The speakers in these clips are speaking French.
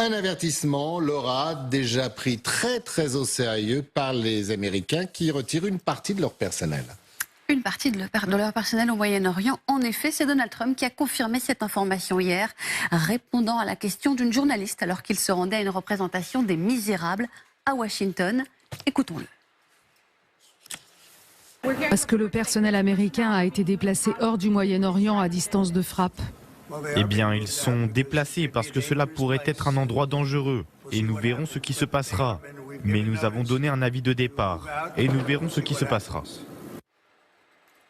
Un avertissement, Laura, déjà pris très au sérieux par les Américains qui retirent une partie de leur personnel. Une partie de leur personnel au Moyen-Orient. En effet, c'est Donald Trump qui a confirmé cette information hier, répondant à la question d'une journaliste alors qu'il se rendait à une représentation des Misérables à Washington. Écoutons-le. Parce que le personnel américain a été déplacé hors du Moyen-Orient à distance de frappe. Eh bien, ils sont déplacés parce que cela pourrait être un endroit dangereux. Et nous verrons ce qui se passera. Mais nous avons donné un avis de départ. Et nous verrons ce qui se passera.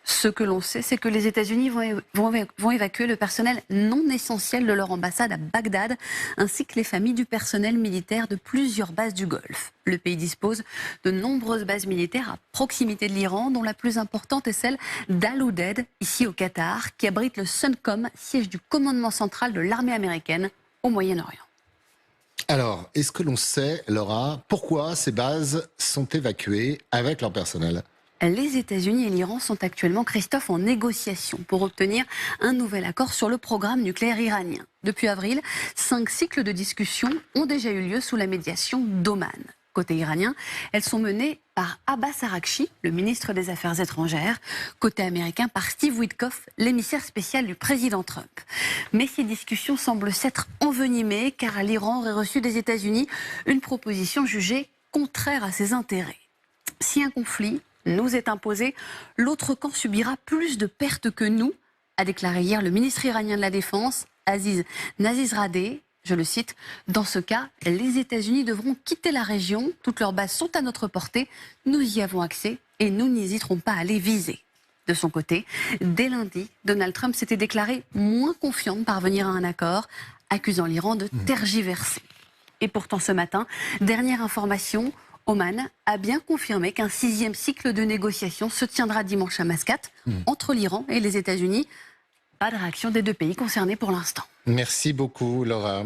Ce que l'on sait, c'est que les États-Unis vont évacuer le personnel non essentiel de leur ambassade à Bagdad, ainsi que les familles du personnel militaire de plusieurs bases du Golfe. Le pays dispose de nombreuses bases militaires à proximité de l'Iran, dont la plus importante est celle d'Al Udeid, ici au Qatar, qui abrite le CENTCOM, siège du commandement central de l'armée américaine au Moyen-Orient. Alors, est-ce que l'on sait, Laura, pourquoi ces bases sont évacuées avec leur personnel ? Les États-Unis et l'Iran sont actuellement, Christophe, en négociation pour obtenir un nouvel accord sur le programme nucléaire iranien. Depuis avril, 5 cycles de discussions ont déjà eu lieu sous la médiation d'Oman. Côté iranien, elles sont menées par Abbas Araghchi, le ministre des Affaires étrangères. Côté américain, par Steve Witkoff, l'émissaire spécial du président Trump. Mais ces discussions semblent s'être envenimées car l'Iran aurait reçu des États-Unis une proposition jugée contraire à ses intérêts. Si un conflit nous est imposé, l'autre camp subira plus de pertes que nous, a déclaré hier le ministre iranien de la Défense, Aziz Nazizradeh. Je le cite, « Dans ce cas, les États-Unis devront quitter la région. Toutes leurs bases sont à notre portée. Nous y avons accès et nous n'hésiterons pas à les viser. » De son côté, dès lundi, Donald Trump s'était déclaré moins confiant de parvenir à un accord, accusant l'Iran de tergiverser. Et pourtant ce matin, dernière information, Oman a bien confirmé qu'un 6e cycle de négociations se tiendra dimanche à Mascate, entre l'Iran et les États-Unis. Pas de réaction des deux pays concernés pour l'instant. Merci beaucoup, Laura.